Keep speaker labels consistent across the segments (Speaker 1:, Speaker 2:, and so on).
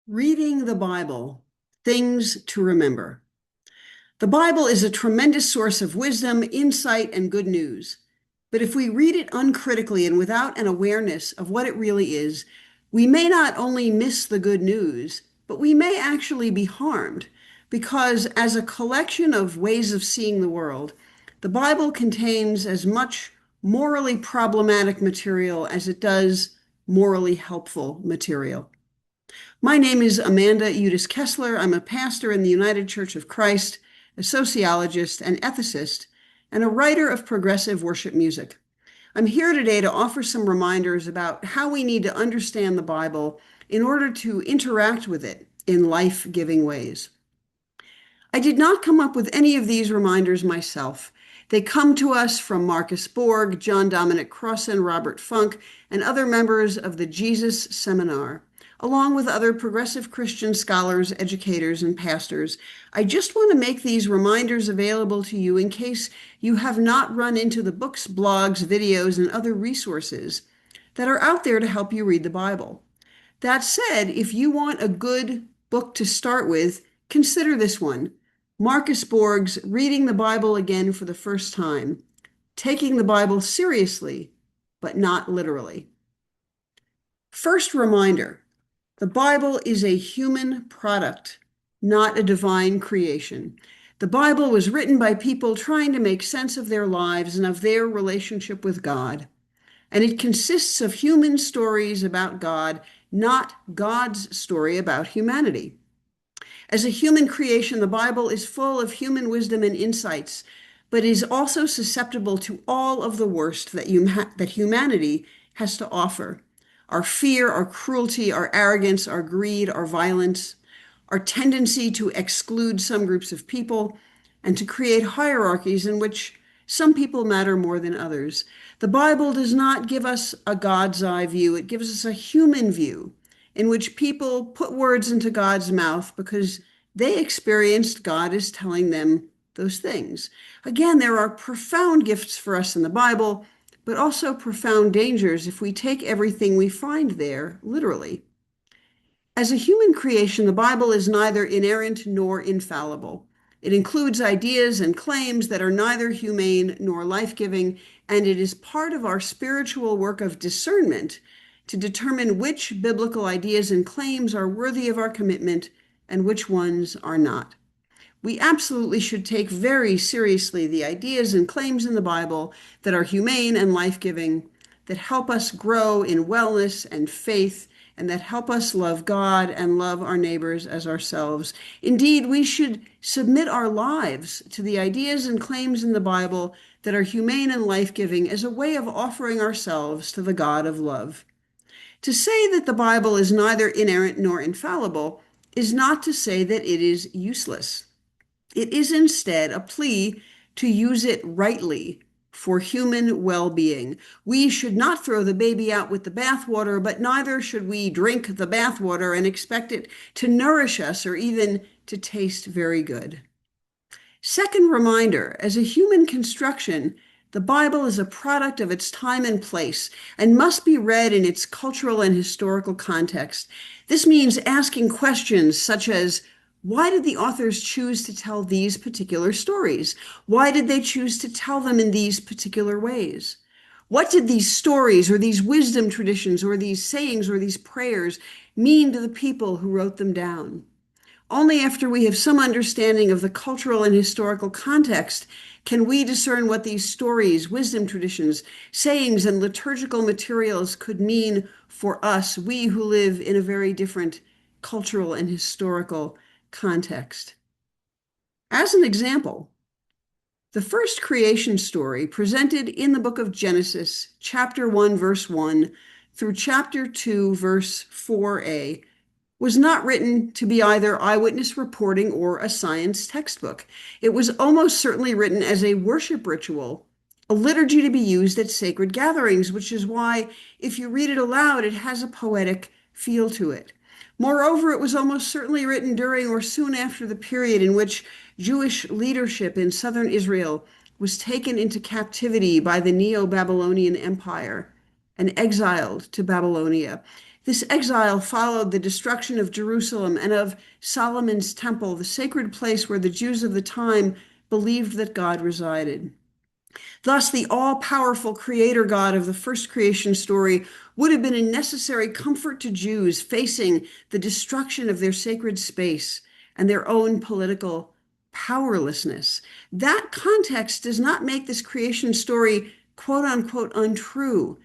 Speaker 1: Reading the Bible, things to remember. The Bible is a tremendous source of wisdom, insight, and good news. But if we read it uncritically and without an awareness of what it really is, we may not only miss the good news, but we may actually be harmed because, as a collection of ways of seeing the world, the Bible contains as much morally problematic material as it does morally helpful material. My name is Amanda Udis-Kessler. I'm a pastor in the United Church of Christ, a sociologist and ethicist, and a writer of progressive worship music. I'm here today to offer some reminders about how we need to understand the Bible in order to interact with it in life-giving ways. I did not come up with any of these reminders myself. They come to us from Marcus Borg, John Dominic, Crossan, Robert Funk, and other members of the Jesus Seminar, along with other progressive Christian scholars, educators, and pastors. I just want to make these reminders available to you in case you have not run into the books, blogs, videos, and other resources that are out there to help you read the Bible. That said, if you want a good book to start with, consider this one. Marcus Borg's Reading the Bible Again for the First Time, Taking the Bible Seriously, but Not Literally. First reminder, the Bible is a human product, not a divine creation. The Bible was written by people trying to make sense of their lives and of their relationship with God. And it consists of human stories about God, not God's story about humanity. As a human creation, the Bible is full of human wisdom and insights, but is also susceptible to all of the worst that humanity has to offer. Our fear, our cruelty, our arrogance, our greed, our violence, our tendency to exclude some groups of people, and to create hierarchies in which some people matter more than others. The Bible does not give us a God's eye view. It gives us a human view in which people put words into God's mouth because they experienced God as telling them those things. Again, there are profound gifts for us in the Bible, but also profound dangers if we take everything we find there literally. As a human creation, the Bible is neither inerrant nor infallible. It includes ideas and claims that are neither humane nor life-giving, and it is part of our spiritual work of discernment to determine which biblical ideas and claims are worthy of our commitment and which ones are not. We absolutely should take very seriously the ideas and claims in the Bible that are humane and life-giving, that help us grow in wellness and faith, and that help us love God and love our neighbors as ourselves. Indeed, we should submit our lives to the ideas and claims in the Bible that are humane and life-giving as a way of offering ourselves to the God of love. To say that the Bible is neither inerrant nor infallible is not to say that it is useless. It is instead a plea to use it rightly for human well-being. We should not throw the baby out with the bathwater, but neither should we drink the bathwater and expect it to nourish us or even to taste very good. Second reminder, as a human construction, the Bible is a product of its time and place and must be read in its cultural and historical context. This means asking questions such as, why did the authors choose to tell these particular stories? Why did they choose to tell them in these particular ways? What did these stories or these wisdom traditions or these sayings or these prayers mean to the people who wrote them down? Only after we have some understanding of the cultural and historical context can we discern what these stories, wisdom traditions, sayings, and liturgical materials could mean for us, we who live in a very different cultural and historical context. As an example, the first creation story presented in the book of Genesis, chapter 1, verse 1 through chapter 2, verse 4a, was not written to be either eyewitness reporting or a science textbook. It was almost certainly written as a worship ritual, a liturgy to be used at sacred gatherings, which is why, if you read it aloud, it has a poetic feel to it. Moreover, it was almost certainly written during or soon after the period in which Jewish leadership in southern Israel was taken into captivity by the Neo-Babylonian Empire and exiled to Babylonia. This exile followed the destruction of Jerusalem and of Solomon's temple, the sacred place where the Jews of the time believed that God resided. Thus, the all-powerful creator God of the first creation story would have been a necessary comfort to Jews facing the destruction of their sacred space and their own political powerlessness. That context does not make this creation story quote unquote untrue.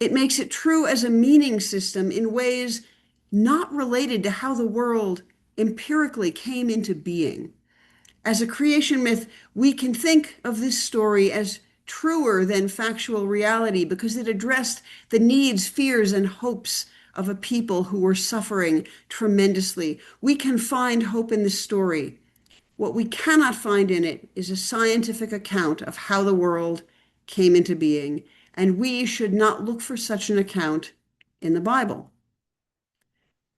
Speaker 1: It makes it true as a meaning system in ways not related to how the world empirically came into being. As a creation myth, we can think of this story as truer than factual reality because it addressed the needs, fears, and hopes of a people who were suffering tremendously. We can find hope in this story. What we cannot find in it is a scientific account of how the world came into being, and we should not look for such an account in the Bible.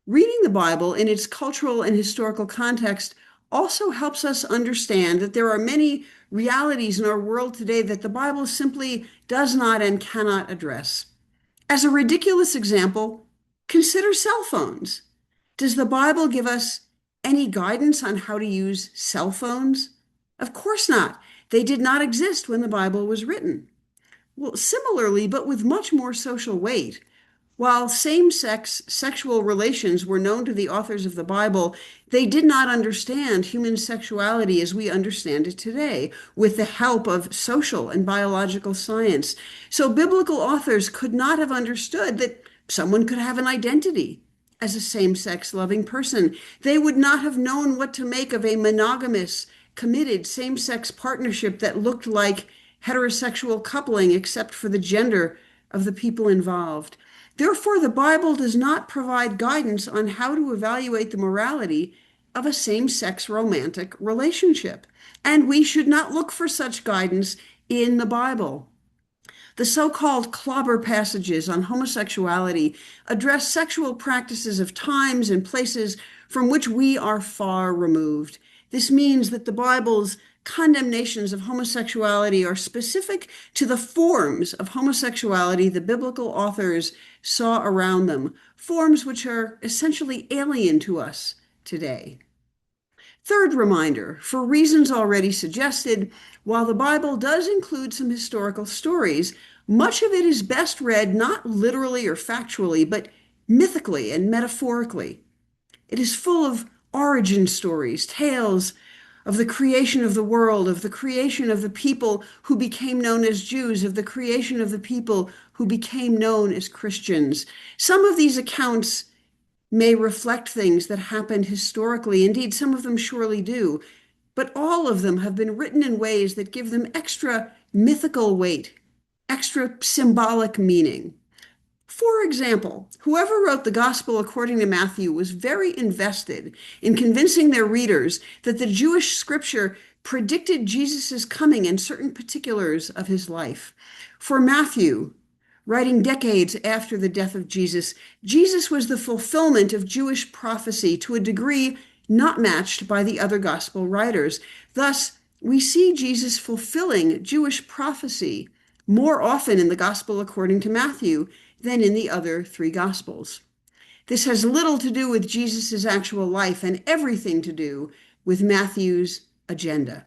Speaker 1: Reading the Bible in its cultural and historical context also helps us understand that there are many realities in our world today that the Bible simply does not and cannot address. As a ridiculous example, consider cell phones. Does the Bible give us any guidance on how to use cell phones? Of course not. They did not exist when the Bible was written. Well, similarly, but with much more social weight, while same-sex sexual relations were known to the authors of the Bible, they did not understand human sexuality as we understand it today, with the help of social and biological science. So biblical authors could not have understood that someone could have an identity as a same-sex loving person. They would not have known what to make of a monogamous, committed same-sex partnership that looked like heterosexual coupling except for the gender of the people involved. Therefore, the Bible does not provide guidance on how to evaluate the morality of a same-sex romantic relationship, and we should not look for such guidance in the Bible. The so-called clobber passages on homosexuality address sexual practices of times and places from which we are far removed. This means that the Bible's condemnations of homosexuality are specific to the forms of homosexuality the biblical authors saw around them, forms which are essentially alien to us today. Third reminder, for reasons already suggested, while the Bible does include some historical stories, much of it is best read not literally or factually, but mythically and metaphorically. It is full of origin stories, tales of the creation of the world, of the creation of the people who became known as Jews, of the creation of the people who became known as Christians. Some of these accounts may reflect things that happened historically. Indeed, some of them surely do. But all of them have been written in ways that give them extra mythical weight, extra symbolic meaning. For example, whoever wrote the Gospel according to Matthew was very invested in convincing their readers that the Jewish scripture predicted Jesus' coming and certain particulars of his life. For Matthew, writing decades after the death of Jesus, Jesus was the fulfillment of Jewish prophecy to a degree not matched by the other gospel writers. Thus, we see Jesus fulfilling Jewish prophecy more often in the Gospel according to Matthew than in the other three Gospels. This has little to do with Jesus' actual life and everything to do with Matthew's agenda.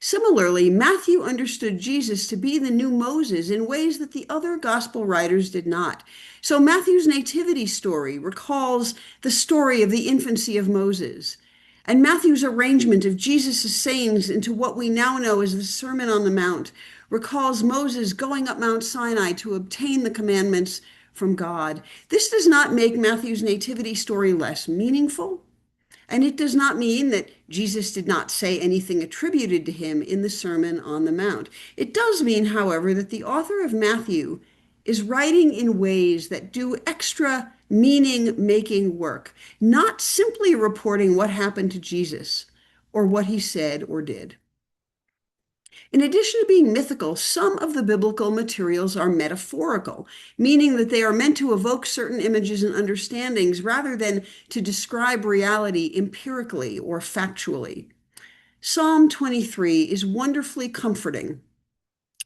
Speaker 1: Similarly, Matthew understood Jesus to be the new Moses in ways that the other gospel writers did not. So Matthew's nativity story recalls the story of the infancy of Moses. And Matthew's arrangement of Jesus' sayings into what we now know as the Sermon on the Mount recalls Moses going up Mount Sinai to obtain the commandments from God. This does not make Matthew's nativity story less meaningful. And it does not mean that Jesus did not say anything attributed to him in the Sermon on the Mount. It does mean, however, that the author of Matthew is writing in ways that do extra meaning-making work, not simply reporting what happened to Jesus or what he said or did. In addition to being mythical, some of the biblical materials are metaphorical, meaning that they are meant to evoke certain images and understandings rather than to describe reality empirically or factually. Psalm 23 is wonderfully comforting.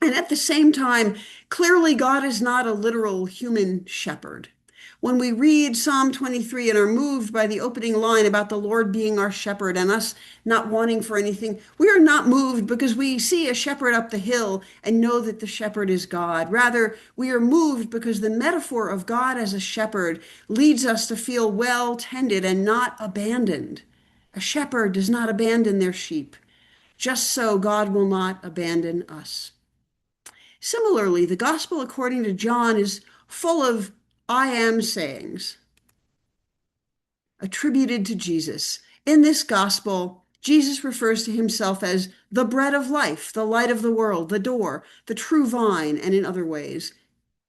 Speaker 1: And at the same time, clearly God is not a literal human shepherd. When we read Psalm 23 and are moved by the opening line about the Lord being our shepherd and us not wanting for anything, we are not moved because we see a shepherd up the hill and know that the shepherd is God. Rather, we are moved because the metaphor of God as a shepherd leads us to feel well tended and not abandoned. A shepherd does not abandon their sheep. Just so, God will not abandon us. Similarly, the gospel according to John is full of I am sayings attributed to Jesus. In this gospel, Jesus refers to himself as the bread of life, the light of the world, the door, the true vine, and in other ways.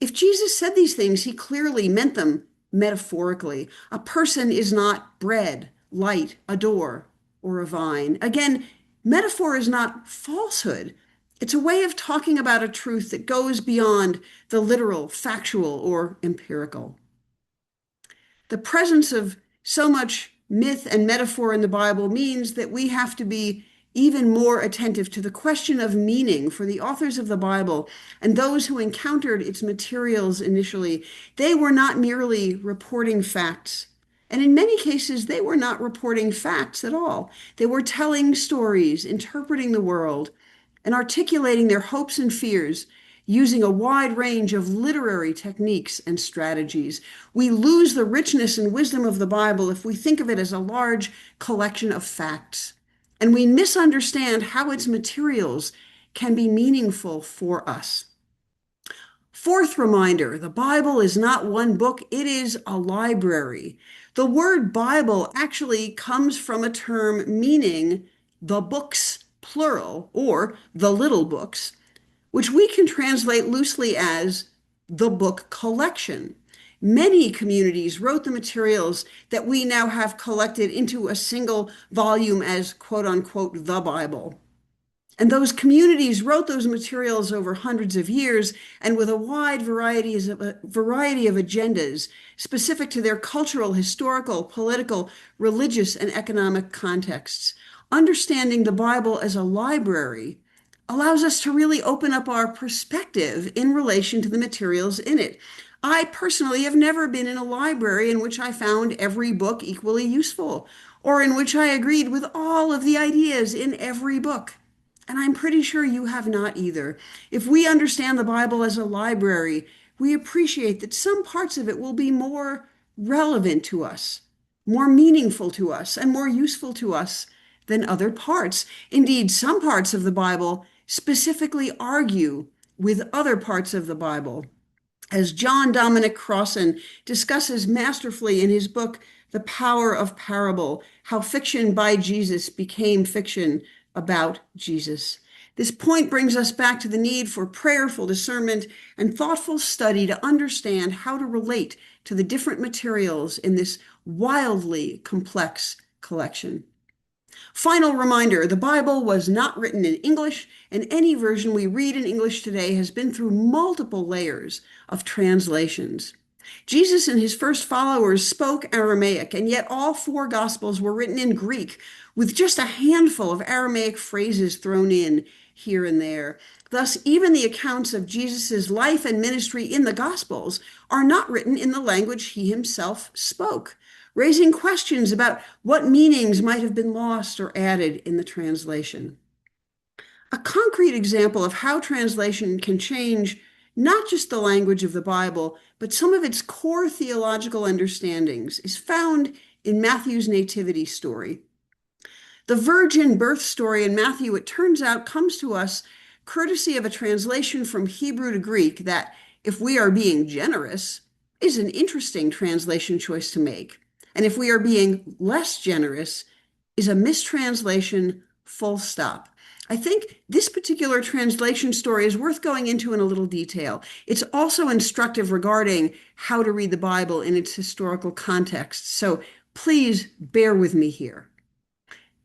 Speaker 1: If Jesus said these things, he clearly meant them metaphorically. A person is not bread, light, a door, or a vine. Again, metaphor is not falsehood. It's a way of talking about a truth that goes beyond the literal, factual, or empirical. The presence of so much myth and metaphor in the Bible means that we have to be even more attentive to the question of meaning for the authors of the Bible and those who encountered its materials initially. They were not merely reporting facts. And in many cases, they were not reporting facts at all. They were telling stories, interpreting the world, and articulating their hopes and fears using a wide range of literary techniques and strategies. We lose the richness and wisdom of the Bible if we think of it as a large collection of facts, and we misunderstand how its materials can be meaningful for us. Fourth reminder, the Bible is not one book, it is a library. The word Bible actually comes from a term meaning the books, plural, or the little books, which we can translate loosely as the book collection. Many communities wrote the materials that we now have collected into a single volume as quote unquote the Bible. And those communities wrote those materials over hundreds of years and with a wide variety of agendas specific to their cultural, historical, political, religious, and economic contexts. Understanding the Bible as a library allows us to really open up our perspective in relation to the materials in it. I personally have never been in a library in which I found every book equally useful, or in which I agreed with all of the ideas in every book. And I'm pretty sure you have not either. If we understand the Bible as a library, we appreciate that some parts of it will be more relevant to us, more meaningful to us, and more useful to us than other parts. Indeed, some parts of the Bible specifically argue with other parts of the Bible. As Dominic Crossan discusses masterfully in his book, The Power of Parable, how fiction by Jesus became fiction about Jesus. This point brings us back to the need for prayerful discernment and thoughtful study to understand how to relate to the different materials in this wildly complex collection. Final reminder, the Bible was not written in English, and any version we read in English today has been through multiple layers of translations. Jesus and his first followers spoke Aramaic, and yet all four Gospels were written in Greek, with just a handful of Aramaic phrases thrown in here and there. Thus, even the accounts of Jesus' life and ministry in the Gospels are not written in the language he himself spoke, raising questions about what meanings might have been lost or added in the translation. A concrete example of how translation can change not just the language of the Bible, but some of its core theological understandings is found in Matthew's nativity story. The virgin birth story in Matthew, it turns out, comes to us courtesy of a translation from Hebrew to Greek that, if we are being generous, is an interesting translation choice to make. And if we are being less generous, is a mistranslation, full stop. I think this particular translation story is worth going into in a little detail. It's also instructive regarding how to read the Bible in its historical context. So please bear with me here.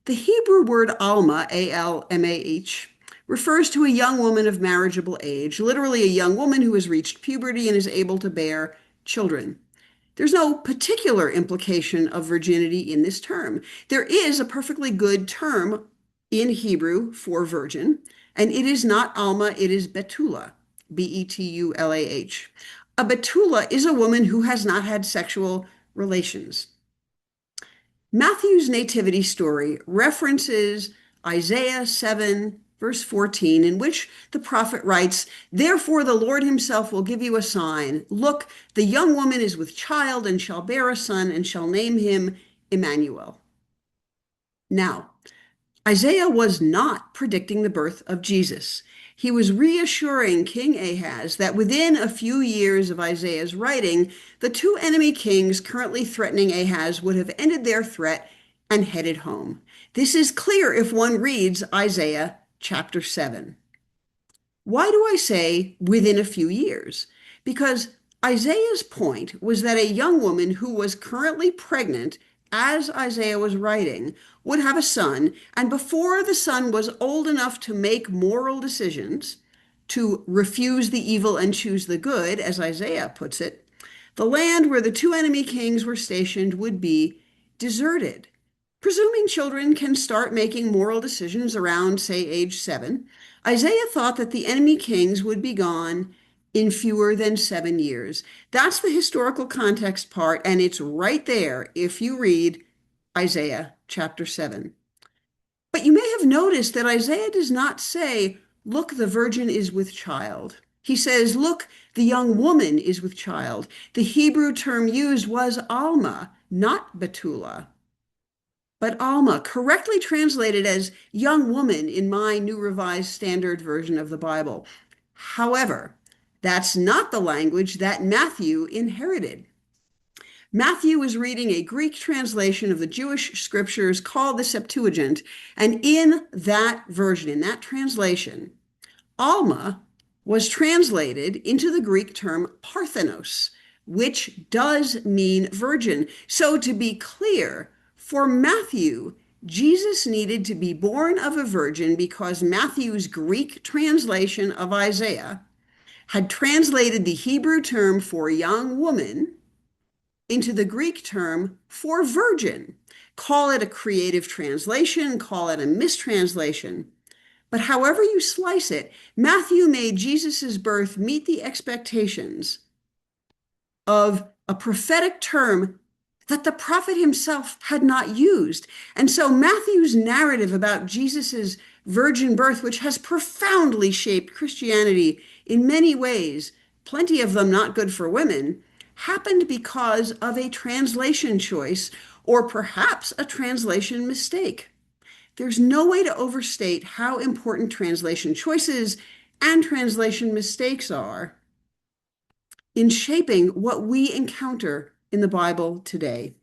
Speaker 1: The Hebrew word alma, A-L-M-A-H, refers to a young woman of marriageable age, literally a young woman who has reached puberty and is able to bear children. There's no particular implication of virginity in this term. There is a perfectly good term in Hebrew for virgin, and it is not Alma, it is Betula, B-E-T-U-L-A-H. A betula is a woman who has not had sexual relations. Matthew's nativity story references Isaiah 7, verse 14, in which the prophet writes, "Therefore the Lord himself will give you a sign. Look, the young woman is with child and shall bear a son and shall name him Emmanuel." Now, Isaiah was not predicting the birth of Jesus. He was reassuring King Ahaz that within a few years of Isaiah's writing, the two enemy kings currently threatening Ahaz would have ended their threat and headed home. This is clear if one reads Isaiah chapter 7. Why do I say within a few years? Because Isaiah's point was that a young woman who was currently pregnant as Isaiah was writing would have a son, and before the son was old enough to make moral decisions, to refuse the evil and choose the good, as Isaiah puts it, the land where the two enemy kings were stationed would be deserted. Presuming children can start making moral decisions around, say, age 7, Isaiah thought that the enemy kings would be gone in fewer than 7 years. That's the historical context part, and it's right there if you read Isaiah chapter 7. But you may have noticed that Isaiah does not say, "Look, the virgin is with child." He says, "Look, the young woman is with child." The Hebrew term used was Alma, not Betula. But Alma, correctly translated as young woman in my New Revised Standard Version of the Bible. However, that's not the language that Matthew inherited. Matthew was reading a Greek translation of the Jewish scriptures called the Septuagint, and in that version, in that translation, Alma was translated into the Greek term parthenos, which does mean virgin. So to be clear, for Matthew, Jesus needed to be born of a virgin because Matthew's Greek translation of Isaiah had translated the Hebrew term for young woman into the Greek term for virgin. Call it a creative translation, call it a mistranslation. But however you slice it, Matthew made Jesus' birth meet the expectations of a prophetic term that the prophet himself had not used. And so Matthew's narrative about Jesus' virgin birth, which has profoundly shaped Christianity in many ways, plenty of them not good for women, happened because of a translation choice or perhaps a translation mistake. There's no way to overstate how important translation choices and translation mistakes are in shaping what we encounter in the Bible today.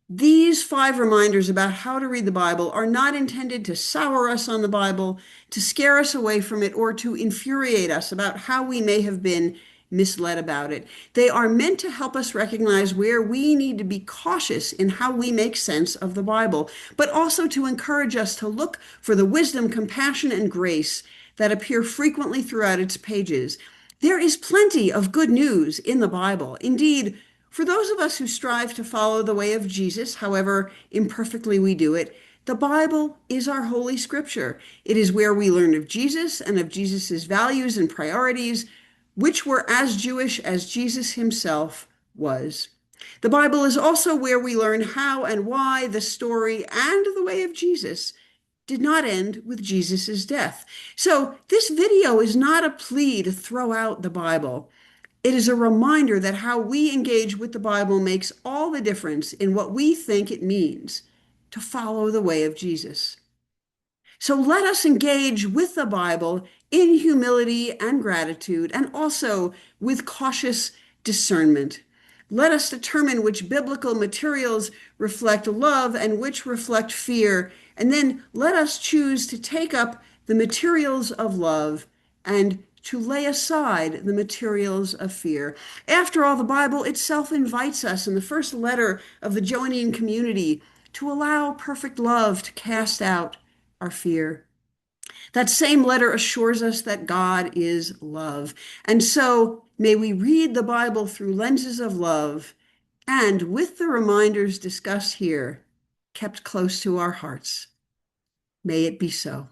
Speaker 1: These 5 reminders about how to read the Bible are not intended to sour us on the Bible, to scare us away from it, or to infuriate us about how we may have been misled about it. They are meant to help us recognize where we need to be cautious in how we make sense of the Bible, but also to encourage us to look for the wisdom, compassion, and grace that appear frequently throughout its pages. There is plenty of good news in the Bible. Indeed, for those of us who strive to follow the way of Jesus, however imperfectly we do it, the Bible is our holy scripture. It is where we learn of Jesus and of Jesus' values and priorities, which were as Jewish as Jesus himself was. The Bible is also where we learn how and why the story and the way of Jesus did not end with Jesus' death. So this video is not a plea to throw out the Bible. It is a reminder that how we engage with the Bible makes all the difference in what we think it means to follow the way of Jesus. So let us engage with the Bible in humility and gratitude, and also with cautious discernment. Let us determine which biblical materials reflect love and which reflect fear, and then let us choose to take up the materials of love and to lay aside the materials of fear. After all, the Bible itself invites us in the first letter of the Joanian community to allow perfect love to cast out our fear. That same letter assures us that God is love. And so may we read the Bible through lenses of love and with the reminders discussed here, kept close to our hearts. May it be so.